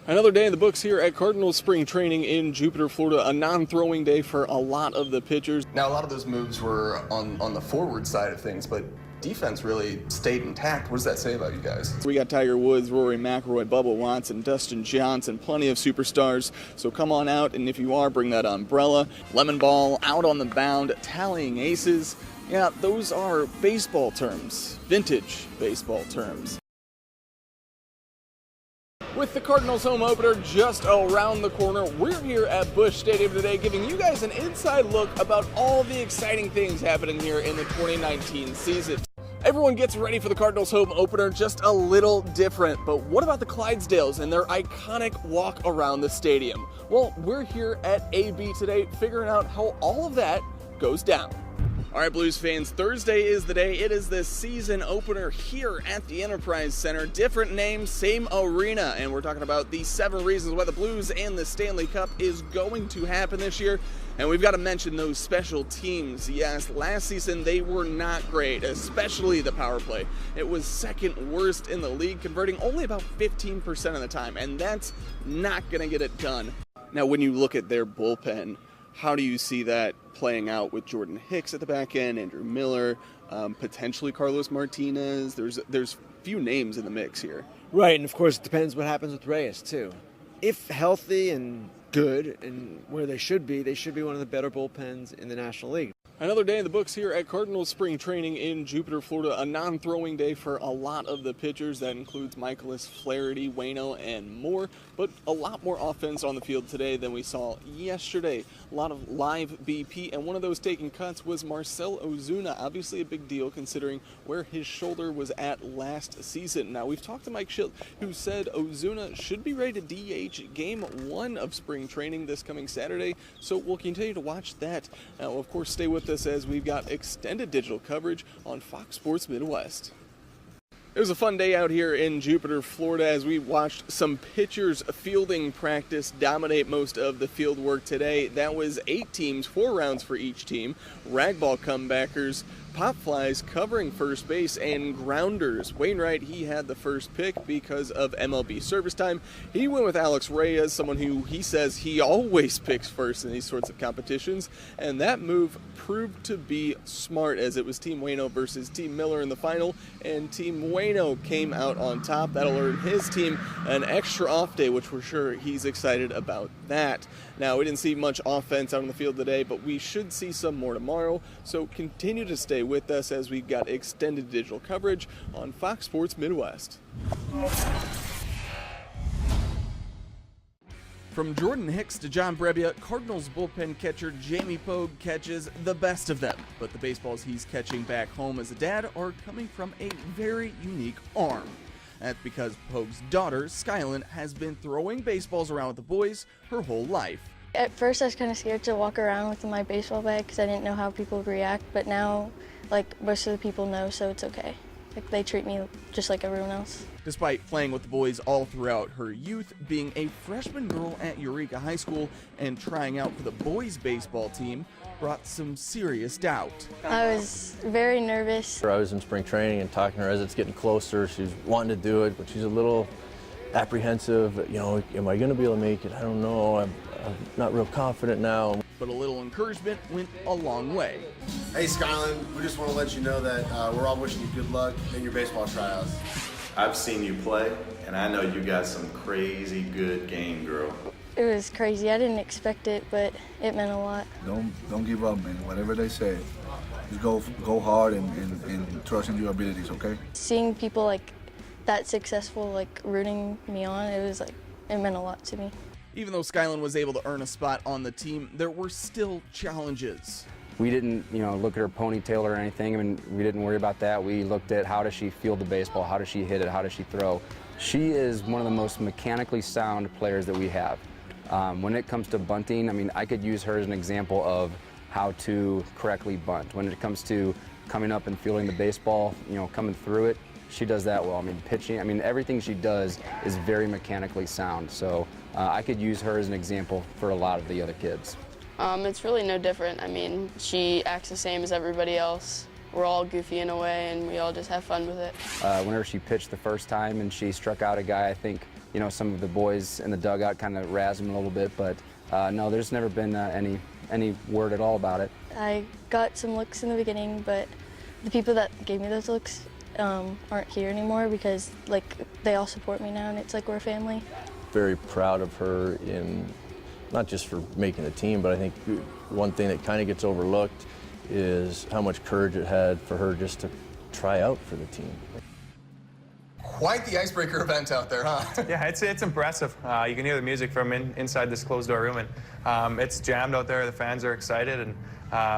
Another day in the books here at Cardinals spring training in Jupiter, Florida, a non-throwing day for a lot of the pitchers. Now, a lot of those moves were on the forward side of things, but defense really stayed intact. What does that say about you guys? We got Tiger Woods, Rory McIlroy, Bubba Watson, Dustin Johnson, plenty of superstars. So come on out, and if you are, bring that umbrella. Lemon ball, out on the mound, tallying aces. Yeah, those are baseball terms, vintage baseball terms. With the Cardinals home opener just around the corner, we're here at Busch Stadium today giving you guys an inside look about all the exciting things happening here in the 2019 season. Everyone gets ready for the Cardinals home opener just a little different, but what about the Clydesdales and their iconic walk around the stadium? Well, we're here at AB today figuring out how all of that goes down. All right, Blues fans, Thursday is the day. It is the season opener here at the Enterprise Center. Different name, same arena, and we're talking about the 7 reasons why the Blues and the Stanley Cup is going to happen this year. And we've got to mention those special teams. Yes, last season they were not great, especially the power play. It was second worst in the league, converting only about 15% of the time, and that's not going to get it done. Now, when you look at their bullpen, how do you see that playing out with Jordan Hicks at the back end, Andrew Miller, potentially Carlos Martinez? There's few names in the mix here. Right, and of course it depends what happens with Reyes too. If healthy and good and where they should be one of the better bullpens in the National League. Another day in the books here at Cardinals spring training in Jupiter, Florida. A non-throwing day for a lot of the pitchers. That includes Michaelis, Flaherty, Moreno, and more. But a lot more offense on the field today than we saw yesterday. A lot of live BP, and one of those taking cuts was Marcell Ozuna. Obviously a big deal considering where his shoulder was at last season. Now, we've talked to Mike Schilt, who said Ozuna should be ready to DH Game 1 of spring training this coming Saturday. So we'll continue to watch that. Now, of course, stay with us as we've got extended digital coverage on Fox Sports Midwest. It was a fun day out here in Jupiter, Florida, as we watched some pitchers fielding practice dominate most of the field work today. That was 8 teams, 4 rounds for each team, ragball comebackers, pop flies covering first base, and grounders. Wainwright, he had the first pick because of MLB service time. He went with Alex Reyes, someone who he says he always picks first in these sorts of competitions, and that move proved to be smart, as it was Team Moreno versus Team Miller in the final, and Team Moreno came out on top. That'll earn his team an extra off day, which we're sure he's excited about that. Now, we didn't see much offense out on the field today, but we should see some more tomorrow, so continue to stay with us as we've got extended digital coverage on Fox Sports Midwest. From Jordan Hicks to John Brebbia, Cardinals bullpen catcher Jamie Pogue catches the best of them. But the baseballs he's catching back home as a dad are coming from a very unique arm. That's because Pogue's daughter, Skylin, has been throwing baseballs around with the boys her whole life. At first I was kind of scared to walk around with my baseball bag because I didn't know how people would react, but now most of the people know, so it's okay. They treat me just like everyone else. Despite playing with the boys all throughout her youth, being a freshman girl at Eureka High School and trying out for the boys' baseball team brought some serious doubt. I was very nervous. I was in spring training and talking to her as it's getting closer. She's wanting to do it, but she's a little apprehensive. Am I going to be able to make it? I don't know. I'm not real confident now. But a little encouragement went a long way. Hey, Skylin, we just want to let you know that we're all wishing you good luck in your baseball tryouts. I've seen you play, and I know you got some crazy good game, girl. It was crazy. I didn't expect it, but it meant a lot. Don't give up, man. Whatever they say, just go hard and trust in your abilities, okay? Seeing people that successful, rooting me on, it meant a lot to me. Even though Skylin was able to earn a spot on the team, there were still challenges. We didn't, look at her ponytail or anything. I mean, we didn't worry about that. We looked at how does she field the baseball, how does she hit it, how does she throw. She is one of the most mechanically sound players that we have. When it comes to bunting, I mean, I could use her as an example of how to correctly bunt. When it comes to coming up and fielding the baseball, coming through it, she does that well. I mean, pitching, everything she does is very mechanically sound. So I could use her as an example for a lot of the other kids. It's really no different. She acts the same as everybody else. We're all goofy in a way, and we all just have fun with it. Whenever she pitched the first time and she struck out a guy, I think you know, some of the boys in the dugout kind of razz him a little bit, but no, there's never been any word at all about it. I got some looks in the beginning, but the people that gave me those looks aren't here anymore because like they all support me now and it's like we're a family. Very proud of her in not just for making the team, but I think one thing that kind of gets overlooked is how much courage it had for her just to try out for the team. Quite the icebreaker event out there, huh? Yeah, it's impressive. You can hear the music from inside this closed-door room, and it's jammed out there. The fans are excited, and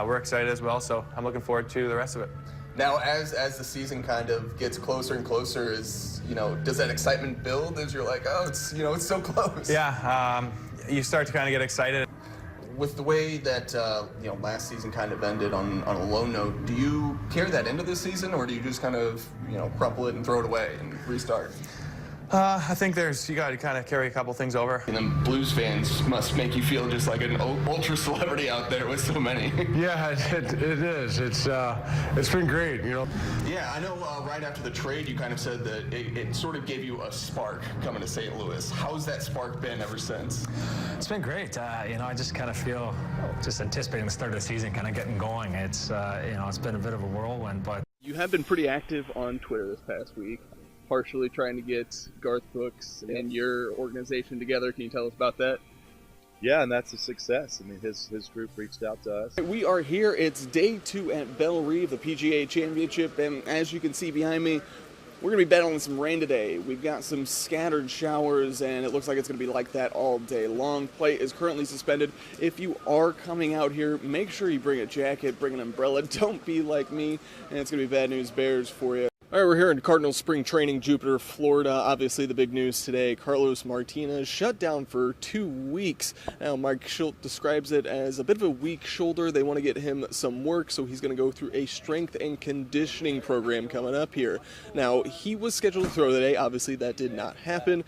we're excited as well, so I'm looking forward to the rest of it. Now, as the season kind of gets closer and closer, does that excitement build as you're like, oh, it's so close? Yeah, you start to kind of get excited. With the way that last season kind of ended on a low note, do you carry that into this season, or do you just kind of crumple it and throw it away and restart? I think you got to kind of carry a couple things over. And then Blues fans must make you feel just like an ultra celebrity out there with so many. Yeah, it is. It's been great, Yeah, I know right after the trade you kind of said that it sort of gave you a spark coming to St. Louis. How's that spark been ever since? It's been great. I just kind of feel just anticipating the start of the season, kind of getting going. It's it's been a bit of a whirlwind, but You have been pretty active on Twitter this past week, partially trying to get Garth Brooks and your organization together. Can you tell us about that? Yeah, and that's a success. I mean, his group reached out to us. We are here. It's day 2 at Belle Reve, the PGA Championship, and as you can see behind me, we're going to be battling some rain today. We've got some scattered showers, and it looks like it's going to be like that all day long. Play is currently suspended. If you are coming out here, make sure you bring a jacket, bring an umbrella. Don't be like me, and it's going to be bad news bears for you. All right, we're here in Cardinal Spring Training, Jupiter, Florida. Obviously, the big news today, Carlos Martinez shut down for 2 weeks. Now, Mike Schilt describes it as a bit of a weak shoulder. They want to get him some work, so he's going to go through a strength and conditioning program coming up here. Now, he was scheduled to throw today. Obviously, that did not happen.